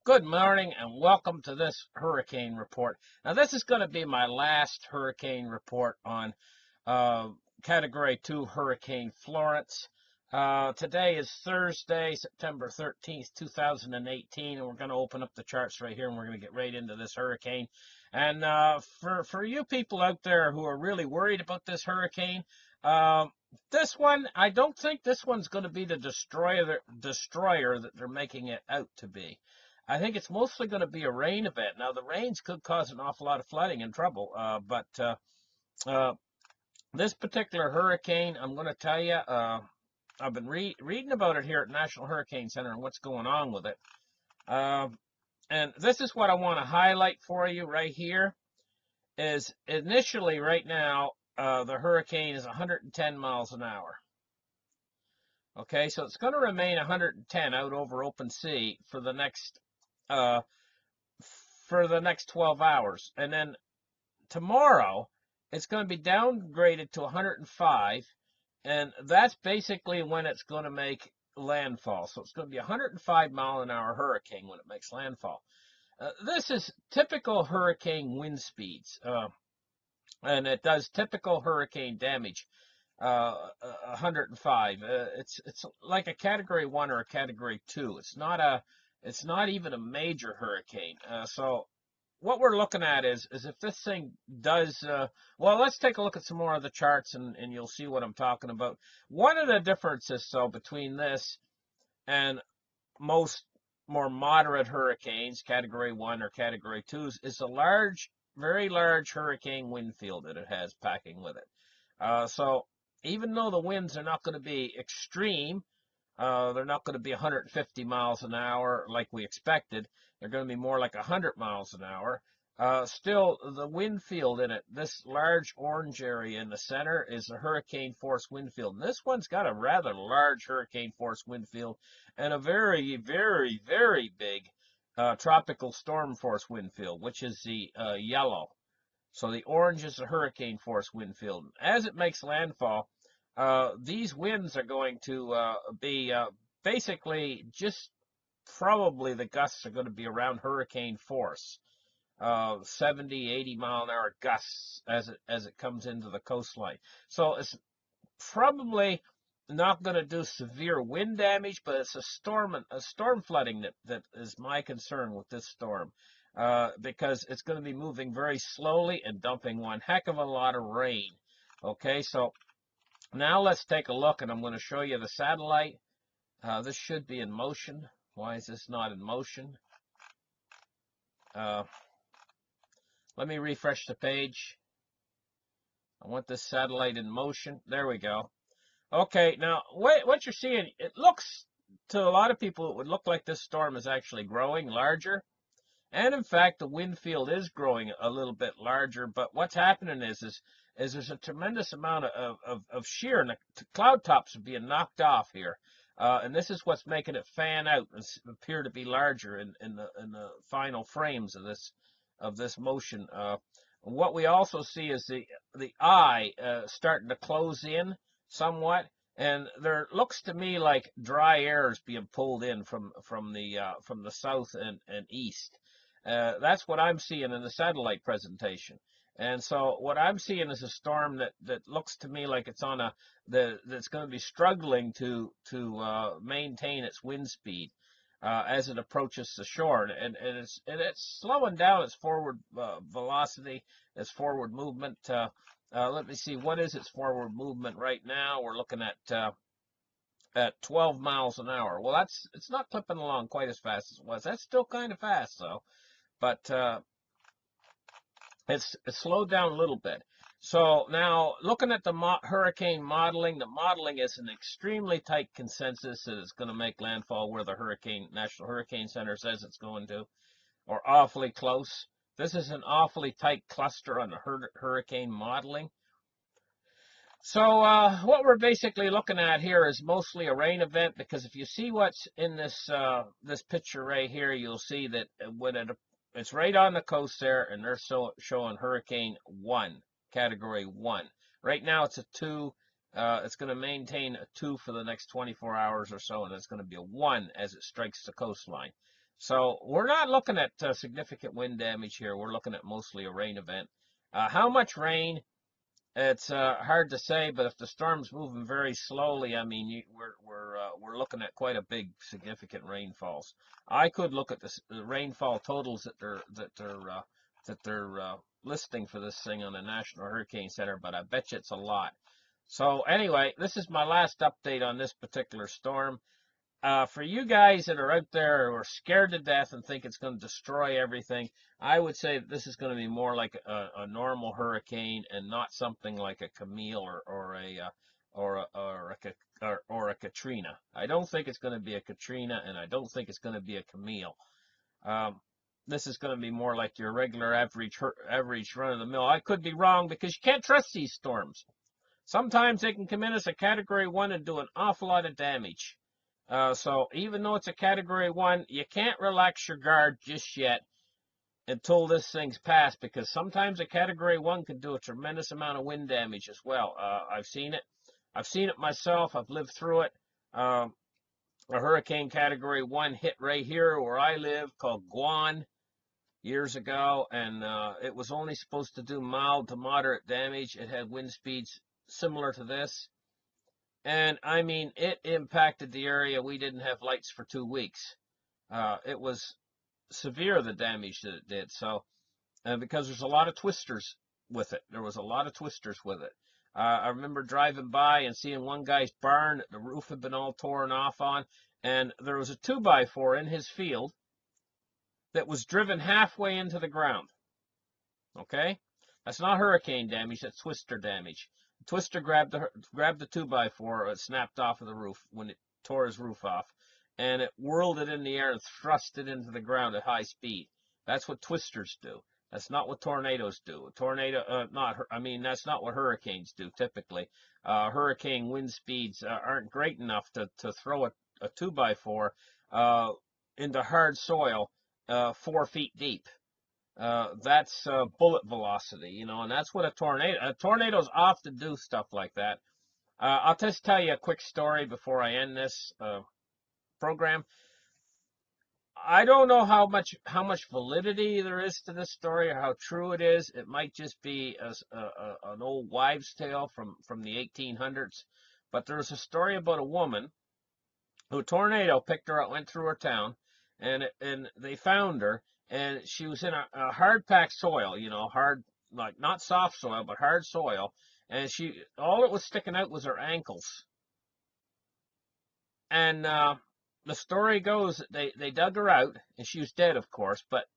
Good morning and welcome to this hurricane report. Now, this is going to be my last hurricane report on Category 2 Hurricane Florence. Today is Thursday, September 13th, 2018, and we're going to open up the charts right here and we're going to get right into this hurricane. And for you people out there who are really worried about this hurricane, this one, I don't think this one's going to be the destroyer that they're making it out to be. I think it's mostly going to be a rain event. Now, the rains could cause an awful lot of flooding and trouble, but this particular hurricane, I'm going to tell you, I've been reading about it here at National Hurricane Center and what's going on with it. And this is what I want to highlight for you right here, is initially right now, the hurricane is 110 miles an hour. Okay, so it's going to remain 110 out over open sea for the next 12 hours. And then tomorrow, it's going to be downgraded to 105, and that's basically when it's going to make landfall. So it's going to be a 105-mile-an-hour hurricane when it makes landfall. This is typical hurricane wind speeds, and it does typical hurricane damage. 105. It's like a Category 1 or a Category 2. It's not even a major hurricane. So what we're looking at is if this thing does, well, let's take a look at some more of the charts and you'll see what I'm talking about. One of the differences, so, between this and most more moderate hurricanes, Category 1 or Category 2s, is the large, very large hurricane wind field that it has packing with it. So even though the winds are not going to be extreme, they're not going to be 150 miles an hour like we expected. They're going to be more like 100 miles an hour. Still, the wind field in it, this large orange area in the center, is a hurricane force wind field. And this one's got a rather large hurricane force wind field and a very, very, very big tropical storm force wind field, which is the yellow. So the orange is a hurricane force wind field. As it makes landfall, these winds are going to be basically just probably the gusts are going to be around hurricane force, 70, 80 mile an hour gusts as it comes into the coastline. So it's probably not going to do severe wind damage, but it's a storm flooding that is my concern with this storm. Because it's going to be moving very slowly and dumping one heck of a lot of rain. Okay, so now let's take a look, and I'm going to show you the satellite. This should be in motion. Why is this not in motion? Let me refresh the page. I want this satellite in motion. There we go. Okay, now what you're seeing, it looks to a lot of people, it would look like this storm is actually growing larger. And in fact, the wind field is growing a little bit larger, but what's happening is there's a tremendous amount of shear, and the cloud tops are being knocked off here. And this is what's making it fan out and appear to be larger in the final frames of this motion. What we also see is the eye starting to close in somewhat, and there looks to me like dry air is being pulled in from the south and east. That's what I'm seeing in the satellite presentation. And so what I'm seeing is a storm that looks to me like it's that's going to be struggling to maintain its wind speed as it approaches the shore, and it's slowing down its forward velocity, its forward movement. Let me see, what is its forward movement right now? We're looking at 12 miles an hour. Well, it's not clipping along quite as fast as it was. That's still kind of fast though, but it's slowed down a little bit. So now, looking at the hurricane modeling, the modeling is an extremely tight consensus that it's going to make landfall where the National Hurricane Center says it's going to, or awfully close. This is an awfully tight cluster on the hurricane modeling. So what we're basically looking at here is mostly a rain event, because if you see what's in this picture right here, you'll see that when it's right on the coast there, and they're showing Hurricane 1, Category 1. Right now it's a 2. It's going to maintain a 2 for the next 24 hours or so, and it's going to be a 1 as it strikes the coastline. So we're not looking at significant wind damage here. We're looking at mostly a rain event. How much rain? It's hard to say, but if the storm's moving very slowly, I mean, we're looking at quite a big, significant rainfalls. I could look at the rainfall totals that they're listing for this thing on the National Hurricane Center, but I bet you it's a lot. So anyway, this is my last update on this particular storm. For you guys that are out there who are scared to death and think it's going to destroy everything, I would say that this is going to be more like a normal hurricane and not something like a Camille or a Katrina. I don't think it's going to be a Katrina, and I don't think it's going to be a Camille. Um, this is going to be more like your regular average run of the mill. I could be wrong because you can't trust these storms. Sometimes they can come in as a Category 1 and do an awful lot of damage. So even though it's a Category 1, you can't relax your guard just yet until this thing's passed, because sometimes a Category 1 can do a tremendous amount of wind damage as well. I've seen it. I've seen it myself. I've lived through it. A Hurricane Category 1 hit right here where I live, called Guan, years ago, and it was only supposed to do mild to moderate damage. It had wind speeds similar to this. And I mean, it impacted the area. We didn't have lights for 2 weeks. It was severe, the damage that it did. So, because there's a lot of twisters with it. There was a lot of twisters with it. I remember driving by and seeing one guy's barn that the roof had been all torn off on, and there was a 2x4 in his field that was driven halfway into the ground. Okay? That's not hurricane damage, that's twister damage. The twister grabbed the 2x4, it snapped off of the roof when it tore his roof off, and it whirled it in the air and thrust it into the ground at high speed. That's what twisters do. That's not what tornadoes do. A tornado, that's not what hurricanes do typically. Hurricane wind speeds aren't great enough to throw a 2x4 into hard soil 4 feet deep. That's bullet velocity, and that's what tornadoes often do stuff like that. I'll just tell you a quick story before I end this program. I don't know how much validity there is to this story or how true it is. It might just be an old wives' tale from the 1800s. But there's a story about a woman who a tornado picked her up, went through her town, and they found her, and she was in a hard packed soil, hard, like not soft soil, but hard soil, and all that was sticking out was her ankles. And the story goes that they dug her out, and she was dead, of course, but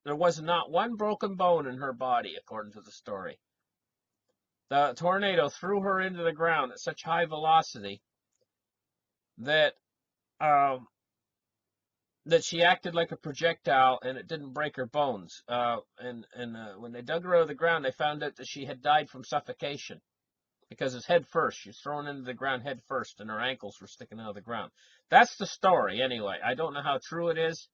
there was not one broken bone in her body, according to the story. The tornado threw her into the ground at such high velocity that that she acted like a projectile, and it didn't break her bones. When they dug her out of the ground, they found out that she had died from suffocation, because it's head first. She's thrown into the ground head first, and her ankles were sticking out of the ground. That's the story, anyway. I don't know how true it is,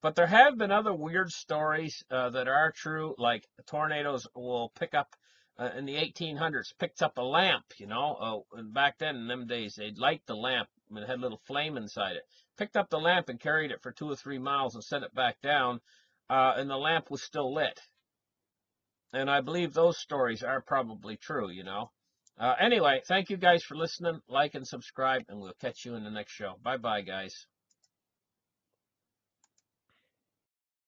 but there have been other weird stories that are true, like tornadoes will pick up. In the 1800s, picked up a lamp, and back then, in them days, they'd light the lamp, and it had a little flame inside it. Picked up the lamp and carried it for 2 or 3 miles and set it back down, and the lamp was still lit. And I believe those stories are probably true, Anyway, thank you guys for listening. Like and subscribe, and we'll catch you in the next show. Bye-bye, guys.